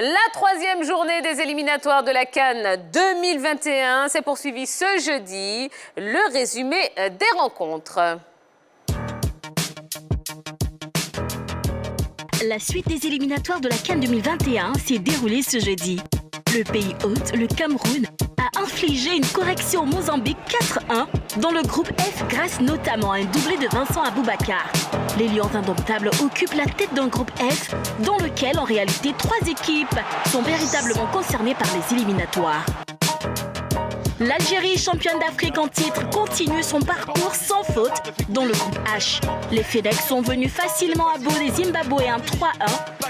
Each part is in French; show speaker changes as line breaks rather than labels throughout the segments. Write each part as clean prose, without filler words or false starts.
La troisième journée des éliminatoires de la CAN 2021 s'est poursuivie ce jeudi. Le résumé des rencontres.
La suite des éliminatoires de la CAN 2021 s'est déroulée ce jeudi. Le pays hôte, le Cameroun, a infligé une correction au Mozambique 4-1 dans le groupe F grâce notamment à un doublé de Vincent Aboubakar. Les Lions indomptables occupent la tête d'un groupe F dans lequel en réalité 3 équipes sont véritablement concernées par les éliminatoires. L'Algérie, championne d'Afrique en titre, continue son parcours sans faute dans le groupe H. Les Fedex sont venus facilement à bout des Zimbabwéens 3-1.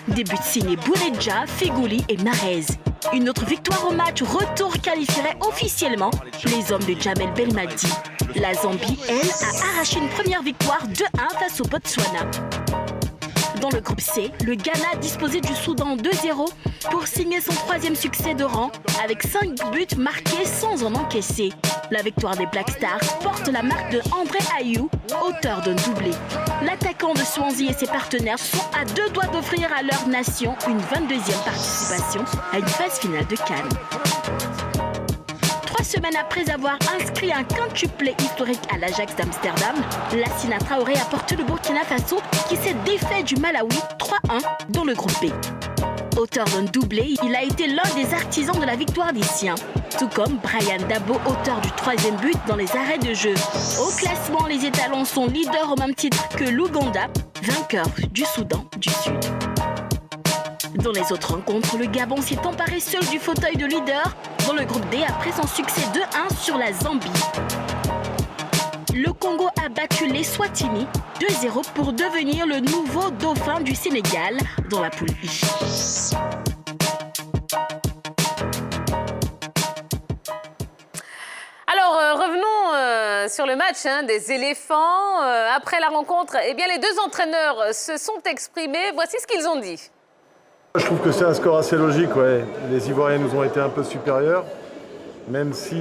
Des buts signés Bouredja, Fegouli et Marez. Une autre victoire au match retour qualifierait officiellement les hommes de Jamel Belmadi. La Zambie, elle, a arraché une première victoire 2-1 face au Botswana. Dans le groupe C, le Ghana disposait du Soudan 2-0 pour signer son 3e succès de rang avec 5 buts marqués sans en encaisser. La victoire des Black Stars porte la marque de André Ayou, auteur d'un doublé. L'attaquant de Swansea et ses partenaires sont à 2 doigts d'offrir à leur nation une 22e participation à une phase finale de CAN. 3 semaines après avoir inscrit un quintuplé historique à l'Ajax d'Amsterdam, Lassina Traoré a porté le Burkina Faso qui s'est défait du Malawi 3-1 dans le groupe B. Auteur d'un doublé, il a été l'un des artisans de la victoire des siens, tout comme Brian Dabo, auteur du 3e but dans les arrêts de jeu. Au classement, les étalons sont leaders au même titre que l'Ouganda, vainqueur du Soudan du Sud. Dans les autres rencontres, le Gabon s'est emparé seul du fauteuil de leader dans le groupe D après son succès 2-1 sur la Zambie. Le Congo a battu les Swatini 2-0 pour devenir le nouveau dauphin du Sénégal dans la poule I.
Alors, revenons sur le match des éléphants. Après la rencontre, eh bien, les 2 entraîneurs se sont exprimés. Voici ce qu'ils ont dit.
Je trouve que c'est un score assez logique. Ouais. Les Ivoiriens nous ont été un peu supérieurs, même si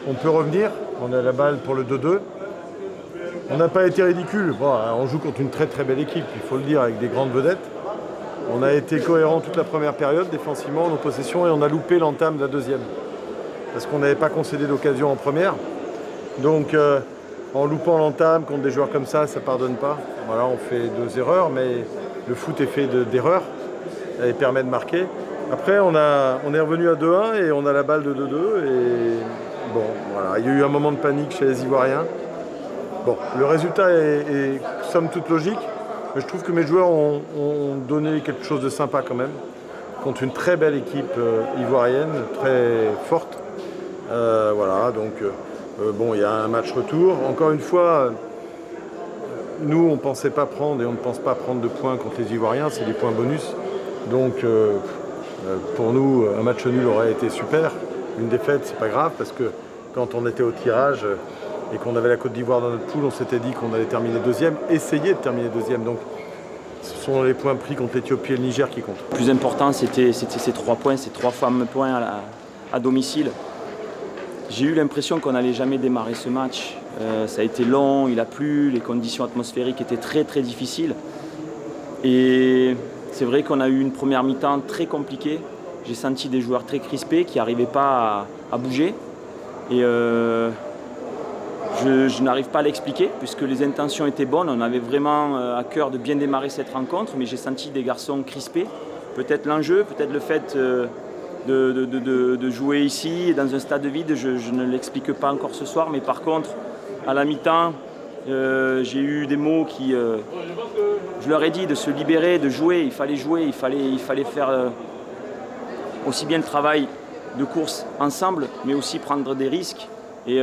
on peut revenir. On a la balle pour le 2-2. On n'a pas été ridicule. Bon, on joue contre une très très belle équipe, il faut le dire, avec des grandes vedettes. On a été cohérent toute la première période, défensivement, nos possessions, et on a loupé l'entame de la deuxième. Parce qu'on n'avait pas concédé d'occasion en première. Donc, en loupant l'entame contre des joueurs comme ça ne pardonne pas. Voilà, on fait 2 erreurs, mais le foot est fait d'erreurs. Elle permet de marquer. Après, on est revenu à 2-1 et on a la balle de 2-2. Et bon, voilà, il y a eu un moment de panique chez les Ivoiriens. Bon, le résultat est somme toute logique, mais je trouve que mes joueurs ont donné quelque chose de sympa quand même, contre une très belle équipe ivoirienne, très forte. Voilà, donc bon, il y a un match retour. Encore une fois, nous, on ne pensait pas prendre et on ne pense pas prendre de points contre les Ivoiriens, c'est des points bonus. Donc pour nous, un match nul aurait été super. Une défaite, c'est pas grave, parce que quand on était au tirage et qu'on avait la Côte d'Ivoire dans notre poule, on s'était dit qu'on allait terminer 2e, essayer de terminer 2e. Donc ce sont les points pris contre l'Éthiopie et le Niger qui comptent.
Le plus important, c'était ces 3 points, ces 3 fameux points à domicile. J'ai eu l'impression qu'on n'allait jamais démarrer ce match. Ça a été long, il a plu, les conditions atmosphériques étaient très très difficiles. Et c'est vrai qu'on a eu une première mi-temps très compliquée. J'ai senti des joueurs très crispés qui n'arrivaient pas à bouger. Et je n'arrive pas à l'expliquer puisque les intentions étaient bonnes. On avait vraiment à cœur de bien démarrer cette rencontre, mais j'ai senti des garçons crispés. Peut-être l'enjeu, peut-être le fait de jouer ici, dans un stade vide, je ne l'explique pas encore ce soir. Mais par contre, à la mi-temps, j'ai eu des mots qui... je leur ai dit de se libérer, de jouer, il fallait faire aussi bien le travail de course ensemble, mais aussi prendre des risques. Et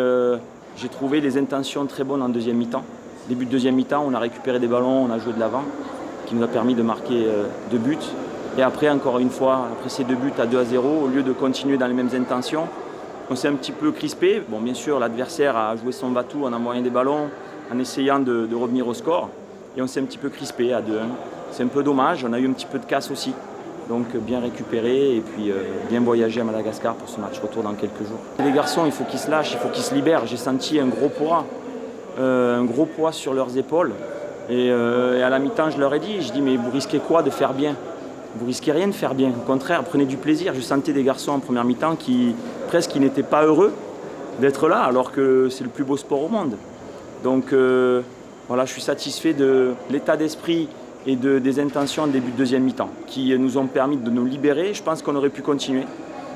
j'ai trouvé les intentions très bonnes en deuxième mi-temps. Début de deuxième mi-temps, on a récupéré des ballons, on a joué de l'avant, qui nous a permis de marquer 2 buts. Et après, encore une fois, après ces 2 buts à 2-0, au lieu de continuer dans les mêmes intentions, on s'est un petit peu crispé. Bon, bien sûr, l'adversaire a joué son batou en envoyant des ballons, en essayant de revenir au score. Et on s'est un petit peu crispé à 2-1. C'est un peu dommage, on a eu un petit peu de casse aussi. Donc bien récupéré et puis bien voyager à Madagascar pour ce match retour dans quelques jours. Les garçons, il faut qu'ils se lâchent, il faut qu'ils se libèrent. J'ai senti un gros poids sur leurs épaules. Et à la mi-temps, je leur ai dit, mais vous risquez quoi de faire bien? vous risquez rien de faire bien. Au contraire, prenez du plaisir. Je sentais des garçons en première mi-temps qui n'étaient pas heureux d'être là, alors que c'est le plus beau sport au monde. Donc voilà, je suis satisfait de l'état d'esprit et des intentions en début de deuxième mi-temps qui nous ont permis de nous libérer. Je pense qu'on aurait pu continuer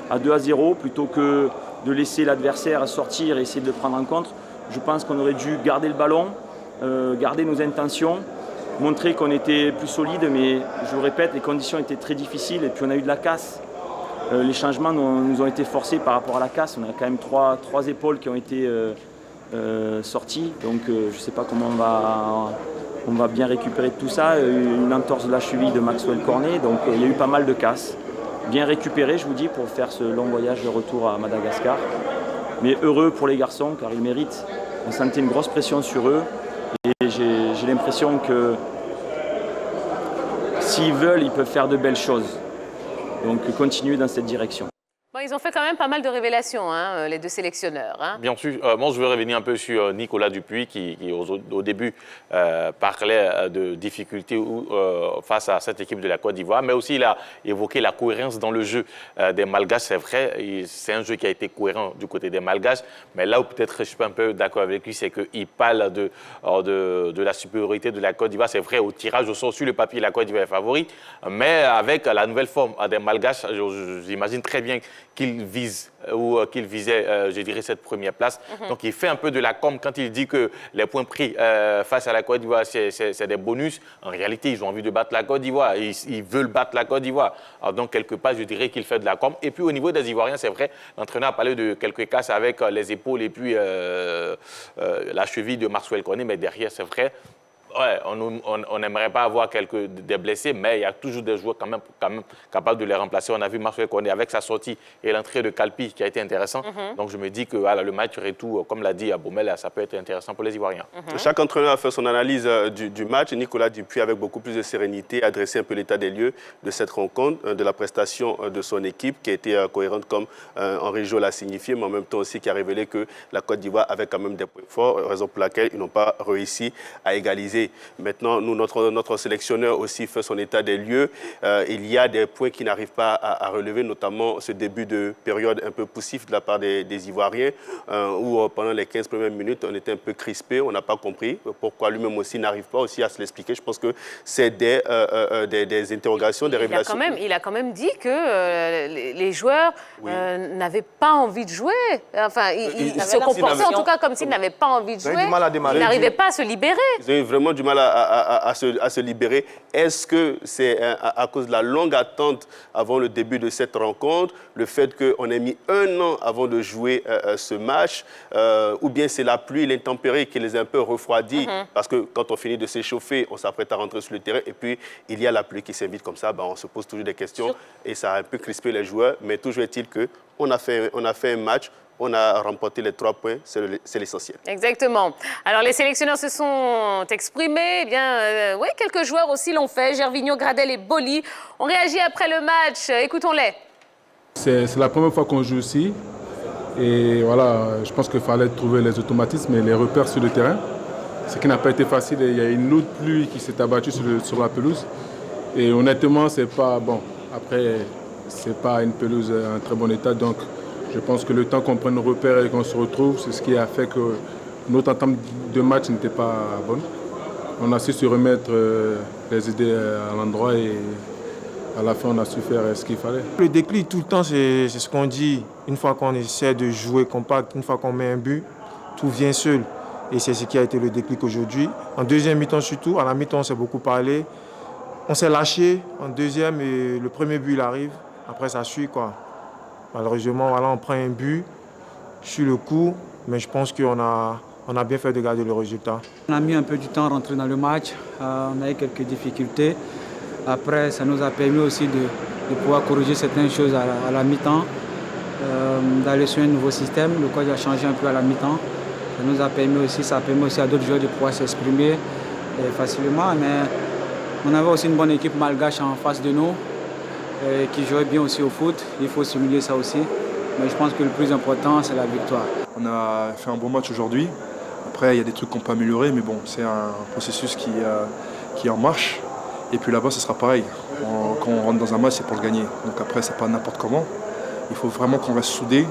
à 2-0 plutôt que de laisser l'adversaire sortir et essayer de le prendre en compte. Je pense qu'on aurait dû garder le ballon, garder nos intentions, montrer qu'on était plus solide, mais je le répète, les conditions étaient très difficiles et puis on a eu de la casse. Les changements nous ont été forcés par rapport à la casse. On a quand même trois épaules qui ont été sorties, donc je ne sais pas comment on va bien récupérer tout ça. Une entorse de la cheville de Maxwell Cornet, donc il y a eu pas mal de casses. Bien récupéré, je vous dis, pour faire ce long voyage de retour à Madagascar. Mais heureux pour les garçons, car ils méritent. On sentait une grosse pression sur eux. Et j'ai l'impression que s'ils veulent, ils peuvent faire de belles choses. Donc continuer dans cette direction.
Bon, ils ont fait quand même pas mal de révélations, hein, les deux sélectionneurs. Hein.
Bien sûr. Moi, je veux revenir un peu sur Nicolas Dupuis qui au début, parlait de difficultés face à cette équipe de la Côte d'Ivoire. Mais aussi, il a évoqué la cohérence dans le jeu des Malgaches. C'est vrai, c'est un jeu qui a été cohérent du côté des Malgaches. Mais là où peut-être je suis un peu d'accord avec lui, c'est qu'il parle de la supériorité de la Côte d'Ivoire. C'est vrai, au tirage au sort, sur le papier, la Côte d'Ivoire est favorite. Mais avec la nouvelle forme des Malgaches, j'imagine très bien qu'il vise ou qu'il visait, je dirais, cette première place. Donc, il fait un peu de la com quand il dit que les points pris face à la Côte d'Ivoire, c'est des bonus. En réalité, ils ont envie de battre la Côte d'Ivoire. Ils veulent battre la Côte d'Ivoire. Donc, quelque part, je dirais qu'il fait de la com. Et puis, au niveau des Ivoiriens, c'est vrai, l'entraîneur a parlé de quelques casses avec les épaules et puis la cheville de Maxwell Cornet. Mais derrière, c'est vrai, ouais, on n'aimerait pas avoir des blessés, mais il y a toujours des joueurs quand même capables de les remplacer. On a vu Maxwell Cornet avec sa sortie et l'entrée de Calpi qui a été intéressant. Donc je me dis que voilà, le match retour, comme l'a dit Abomel, ça peut être intéressant pour les Ivoiriens.
Chaque entraîneur a fait son analyse du match. Nicolas Dupuis, avec beaucoup plus de sérénité, a dressé un peu l'état des lieux de cette rencontre, de la prestation de son équipe qui a été cohérente comme Henri Jo l'a signifié, mais en même temps aussi qui a révélé que la Côte d'Ivoire avait quand même des points forts, raison pour laquelle ils n'ont pas réussi à égaliser. Maintenant, nous, notre sélectionneur aussi fait son état des lieux. Il y a des points qui n'arrivent pas à relever, notamment ce début de période un peu poussif de la part des Ivoiriens, où pendant les 15 premières minutes, on était un peu crispé, on n'a pas compris pourquoi lui-même aussi n'arrive pas aussi à se l'expliquer. Je pense que c'est des interrogations, des révélations.
Il a quand même dit que les joueurs n'avaient pas envie de jouer. Enfin, ils se comportaient en tout cas comme s'ils n'avaient pas envie de jouer. Ils n'arrivaient pas à se libérer.
Ils ont eu vraiment du mal à se libérer. Est-ce que c'est à cause de la longue attente avant le début de cette rencontre, le fait qu'on ait mis 1 an avant de jouer ce match, ou bien c'est la pluie, l'intempérie qui les a un peu refroidis, parce que quand on finit de s'échauffer, on s'apprête à rentrer sur le terrain, et puis il y a la pluie qui s'invite comme ça, on se pose toujours des questions, et ça a un peu crispé les joueurs, mais toujours est-il qu'on a fait un match. On a remporté les 3 points, c'est l'essentiel.
Exactement. Alors, les sélectionneurs se sont exprimés. Eh bien, oui, quelques joueurs aussi l'ont fait. Gervinho, Gradel et Boli ont réagi après le match. Écoutons-les.
C'est la première fois qu'on joue ici. Et voilà, je pense qu'il fallait trouver les automatismes et les repères sur le terrain. Ce qui n'a pas été facile. Il y a une autre pluie qui s'est abattue sur la pelouse. Et honnêtement, c'est pas bon. Après, c'est pas une pelouse en très bon état. Donc, je pense que le temps qu'on prenne nos repères et qu'on se retrouve, c'est ce qui a fait que notre entame de match n'était pas bonne. On a su se remettre les idées à l'endroit et à la fin, on a su faire ce qu'il fallait.
Le déclic, tout le temps, c'est ce qu'on dit. Une fois qu'on essaie de jouer compact, une fois qu'on met un but, tout vient seul. Et c'est ce qui a été le déclic aujourd'hui. En deuxième mi-temps surtout, à la mi-temps, on s'est beaucoup parlé. On s'est lâché en deuxième et le premier but, il arrive. Après, ça suit, quoi. Malheureusement, voilà, on prend un but sur le coup, mais je pense qu'on a bien fait de garder le résultat.
On a mis un peu du temps à rentrer dans le match, on a eu quelques difficultés. Après, ça nous a permis aussi de pouvoir corriger certaines choses à la mi-temps, d'aller sur un nouveau système. Le coach a changé un peu à la mi-temps. Ça a permis aussi à d'autres joueurs de pouvoir s'exprimer facilement. Mais on avait aussi une bonne équipe malgache en face de nous, qui jouait bien aussi au foot. Il faut simuler ça aussi. Mais je pense que le plus important, c'est la victoire.
On a fait un bon match aujourd'hui. Après, il y a des trucs qu'on peut améliorer, mais bon, c'est un processus qui est en marche. Et puis là-bas, ce sera pareil. Quand on rentre dans un match, c'est pour le gagner. Donc après, c'est pas n'importe comment. Il faut vraiment qu'on reste soudés.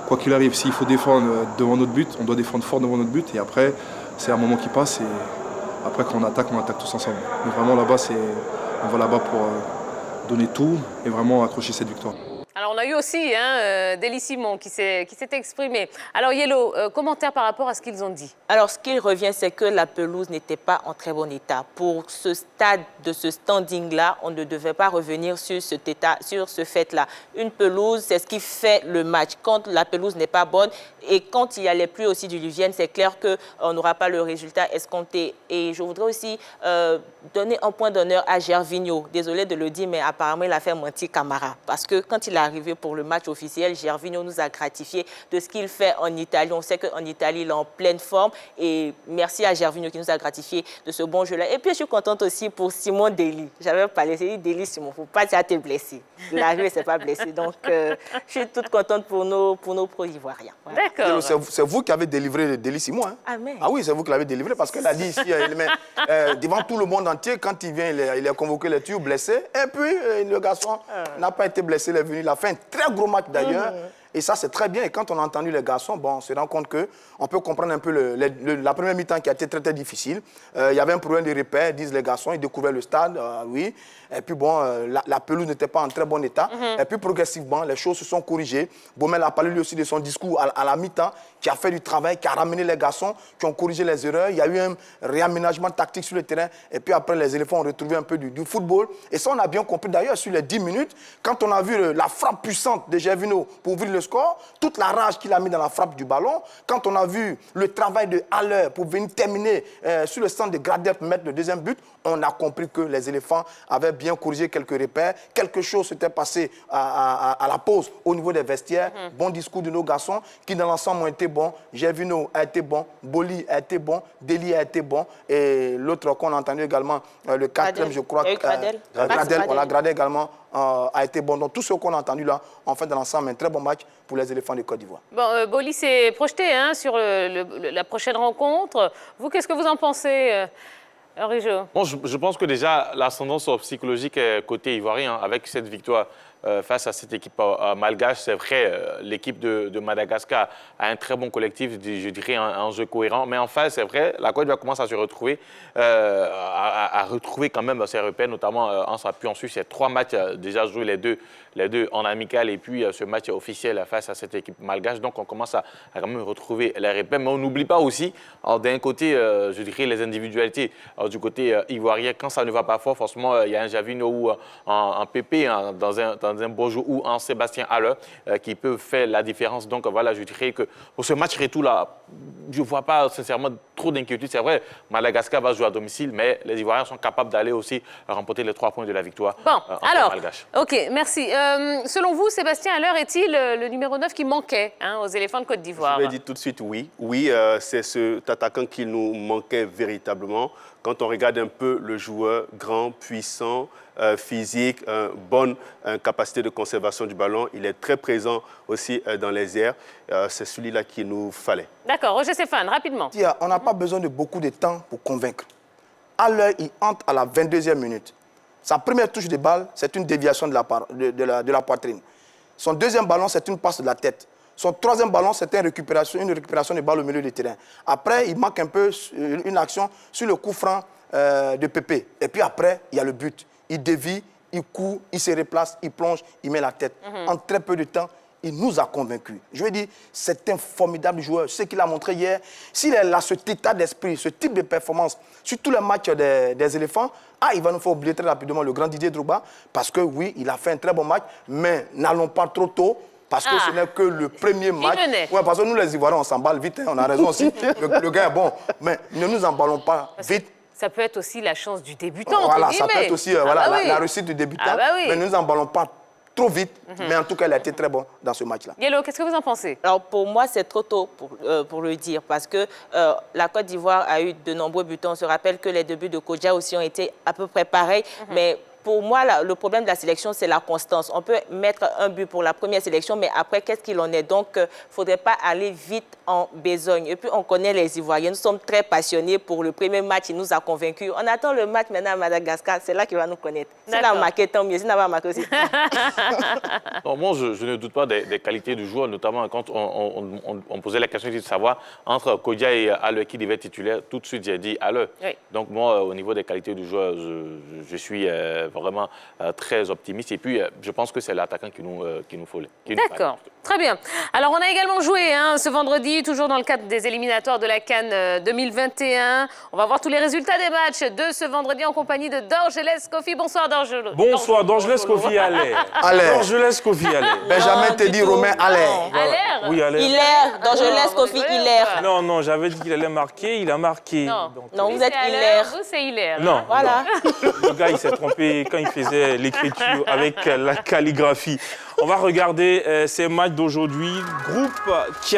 Quoi qu'il arrive, s'il faut défendre devant notre but, on doit défendre fort devant notre but. Et après, c'est un moment qui passe. Et après, quand on attaque tous ensemble. Mais vraiment, là-bas, on va là-bas pour donner tout et vraiment accrocher cette victoire.
Alors, on a eu aussi Délie Simon qui s'est exprimé. Alors, Yellow, commentaire par rapport à ce qu'ils ont dit.
Alors, ce qu'il revient, c'est que la pelouse n'était pas en très bon état. Pour ce stade de ce standing-là, on ne devait pas revenir sur ce fait-là. Une pelouse, c'est ce qui fait le match. Quand la pelouse n'est pas bonne et quand il y a les pluies aussi diluviennes, c'est clair qu'on n'aura pas le résultat escompté. Et je voudrais aussi donner un point d'honneur à Gervinho. Désolé de le dire, mais apparemment, il a fait mentir Camara. Parce que quand il est arrivé pour le match officiel, Gervinho nous a gratifié de ce qu'il fait en Italie. On sait qu'en Italie, il est en pleine forme. Et merci à Gervinho qui nous a gratifié de ce bon jeu-là. Et puis, je suis contente aussi pour Simon Délie. J'avais pas laissé Délie Simon. Il ne faut pas dire que tu es blessé. Il est arrivé, il ne s'est pas blessé. Donc, je suis toute contente pour nos pro-ivoiriens. Voilà.
D'accord.
C'est vous qui avez délivré Délie Simon. Hein?
Amen.
Ah oui, c'est vous qui l'avez délivré parce qu'elle a dit ici, devant tout le monde entier, quand il vient, il a convoqué les tuyaux blessés. Et puis, le garçon n'a pas été blessé, il est venu. Il a fait un très gros match d'ailleurs. Et ça, c'est très bien. Et quand on a entendu les garçons, bon, on se rend compte qu'on peut comprendre un peu la première mi-temps qui a été très, très difficile. Il y avait un problème de repère, disent les garçons. Ils découvraient le stade, oui. Et puis, bon, la pelouse n'était pas en très bon état. Et puis, progressivement, les choses se sont corrigées. Baumel a parlé lui aussi de son discours à la mi-temps, qui a fait du travail, qui a ramené les garçons, qui ont corrigé les erreurs. Il y a eu un réaménagement tactique sur le terrain. Et puis, après, les éléphants ont retrouvé un peu du football. Et ça, on a bien compris d'ailleurs sur les 10 minutes, quand on a vu la frappe puissante de Gervinho pour ouvrir le score, toute la rage qu'il a mis dans la frappe du ballon, quand on a vu le travail de Haller pour venir terminer sur le centre de Gradel pour mettre le deuxième but, on a compris que les éléphants avaient bien corrigé quelques repères. Quelque chose s'était passé à la pause au niveau des vestiaires. Bon discours de nos garçons qui, dans l'ensemble, ont été bons. Gervinho a été bon, Boli a été bon, Délie a été bon. Et l'autre qu'on a entendu également, le quatrième, je crois.
Gradel.
Gradel également a été bon. Donc, tout ce qu'on a entendu là, en fait, dans l'ensemble, un très bon match pour les éléphants de Côte d'Ivoire.
Bon, Boli s'est projeté sur la prochaine rencontre. Vous, qu'est-ce que vous en pensez
Bon, je pense que déjà, l'ascendance psychologique est côté ivoirien, avec cette victoire face à cette équipe malgache. C'est vrai, l'équipe de Madagascar a un très bon collectif, je dirais un jeu cohérent. Mais enfin, c'est vrai, la Côte d'Ivoire commence à se retrouver, à retrouver quand même ses repères, notamment en s'appuyant sur ces 3 matchs déjà joués, les deux en amical et puis ce match officiel face à cette équipe malgache. Donc, on commence à quand même retrouver les repères. Mais on n'oublie pas aussi, d'un côté, je dirais, les individualités du côté ivoirien. Quand ça ne va pas fort, forcément, il y a un Gervinho ou un Pépé dans un beau jeu ou un Sébastien Haller qui peut faire la différence. Donc, voilà, je dirais que pour ce match retour-là, je ne vois pas sincèrement trop d'inquiétude. C'est vrai, Madagascar va jouer à domicile, mais les Ivoiriens sont capables d'aller aussi remporter les 3 points de la victoire.
Bon, alors,
malgache.
OK, merci. Selon vous, Sébastien Haller est-il le numéro 9 qui manquait aux éléphants de Côte d'Ivoire?
Je vais dire tout de suite oui. Oui, c'est cet attaquant qui nous manquait véritablement. Quand on regarde un peu le joueur grand, puissant, physique, bonne capacité de conservation du ballon, il est très présent aussi dans les airs. C'est celui-là qu'il nous fallait.
D'accord. Roger Stéphane, rapidement.
On n'a pas besoin de beaucoup de temps pour convaincre. Haller, il entre à la 22e minute. Sa première touche de balle, c'est une déviation de la poitrine. Son deuxième ballon, c'est une passe de la tête. Son troisième ballon, c'était une récupération de balle au milieu du terrain. Après, il manque un peu une action sur le coup franc de Pépé. Et puis après, il y a le but. Il dévie, il court, il se replace, il plonge, il met la tête. En très peu de temps, il nous a convaincus. Je veux dire, c'est un formidable joueur. Ce qu'il a montré hier, s'il a cet état d'esprit, ce type de performance sur tous les matchs des éléphants, il va nous faire oublier très rapidement le grand Didier Drogba, parce que oui, il a fait un très bon match, mais n'allons pas trop tôt, parce que ce n'est que le premier match. Ouais, parce que nous, les Ivoiriens, on s'emballe vite, on a raison aussi. Le gars est bon, mais ne nous emballons pas vite.
Ça peut être aussi la chance du débutant.
Voilà, ça peut être aussi la réussite du débutant, mais ne nous emballons pas trop vite, mais en tout cas, il a été très bon dans ce match-là.
Yellow, qu'est-ce que vous en pensez?
Alors, pour moi, c'est trop tôt pour le dire, parce que la Côte d'Ivoire a eu de nombreux buts. On se rappelle que les débuts de Kodja aussi ont été à peu près pareils, mais pour moi, le problème de la sélection, c'est la constance. On peut mettre un but pour la première sélection, mais après, qu'est-ce qu'il en est? Donc, il ne faudrait pas aller vite en besogne. Et puis, on connaît les Ivoiriens. Nous sommes très passionnés pour le premier match. Il nous a convaincus. On attend le match maintenant à Madagascar. C'est là qu'il va nous connaître. S'il a marqué, tant mieux. S'il n'a pas marqué aussi.
Non, moi, je ne doute pas des qualités du joueur, notamment quand on posait la question de savoir entre Kodja et Ale qui devait titulaire. Tout de suite, j'ai dit Ale. Oui. Donc, moi, au niveau des qualités du joueur, je suis vraiment très optimiste. Et puis, je pense que c'est l'attaquant qu'il nous faut.
D'accord, très bien. Alors, on a également joué ce vendredi, toujours dans le cadre des éliminatoires de la CAN 2021. On va voir tous les résultats des matchs de ce vendredi en compagnie de Dorgelès Kofi. Bonsoir, Dorgelès.
Bonsoir, Dorgelès Kofi, Allaire. Dorgelès Kofi, Allaire.
Benjamin te dit Romain Allaire.
Allaire?
Oui, Allaire.
Hilaire, Dorgelès Kofi, Hilaire.
Non, j'avais dit qu'il allait marquer, il a marqué.
Non, donc, vous êtes Hilaire.
Vous, c'est Hilaire.
Non,
voilà.
Le gars, il s'est trompé quand il faisait l'écriture avec la calligraphie. On va regarder ces matchs d'aujourd'hui. Groupe K,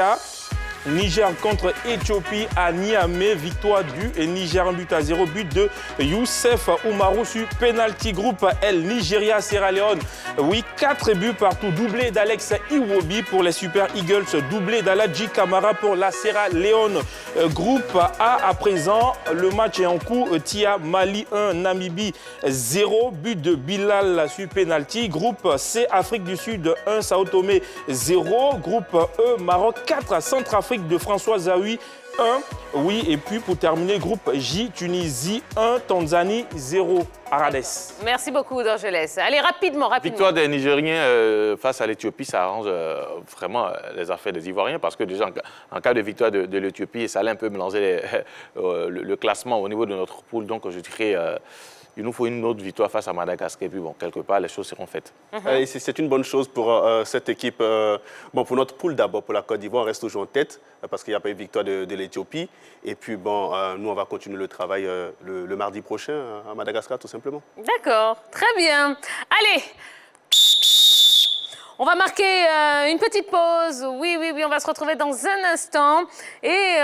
Niger contre Éthiopie à Niamey, victoire du Niger 1-0, but de Youssef Oumarou sur penalty. Groupe L, Nigeria, Sierra Leone, oui, 4 buts partout, doublé d'Alex Iwobi pour les Super Eagles, doublé d'Aladji Kamara pour la Sierra Leone. Groupe A, à présent, le match est en cours, Tia, Mali 1, Namibie 0, but de Bilal sur penalty. Groupe C, Afrique du Sud 1, Sao Tomé 0, groupe E, Maroc 4, Centrafrique de François Zawi 1. Oui, et puis pour terminer, groupe J, Tunisie 1, Tanzanie 0. Arades.
Merci beaucoup, Dorgelès. Allez, rapidement.
Victoire des Nigériens face à l'Éthiopie, ça arrange vraiment les affaires des Ivoiriens parce que déjà, en cas de victoire de l'Éthiopie, ça allait un peu mélanger le classement au niveau de notre poule. Donc, je dirais... il nous faut une autre victoire face à Madagascar. Et puis, bon, quelque part, les choses seront faites.
C'est une bonne chose pour cette équipe. Bon, pour notre poule d'abord, pour la Côte d'Ivoire, on reste toujours en tête parce qu'il n'y a pas eu de victoire de l'Éthiopie. Et puis, bon, nous, on va continuer le travail le mardi prochain à Madagascar, tout simplement.
D'accord, très bien. Allez, on va marquer une petite pause. Oui, on va se retrouver dans un instant. Et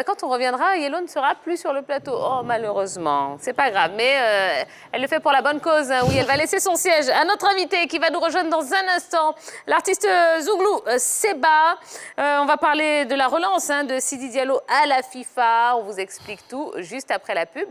quand on reviendra, Yellow ne sera plus sur le plateau. Oh, malheureusement. C'est pas grave, mais elle le fait pour la bonne cause. Hein. Oui, elle va laisser son siège à notre invité qui va nous rejoindre dans un instant, l'artiste Zouglou Seba. On va parler de la relance de Sidi Diallo à la FIFA. On vous explique tout juste après la pub.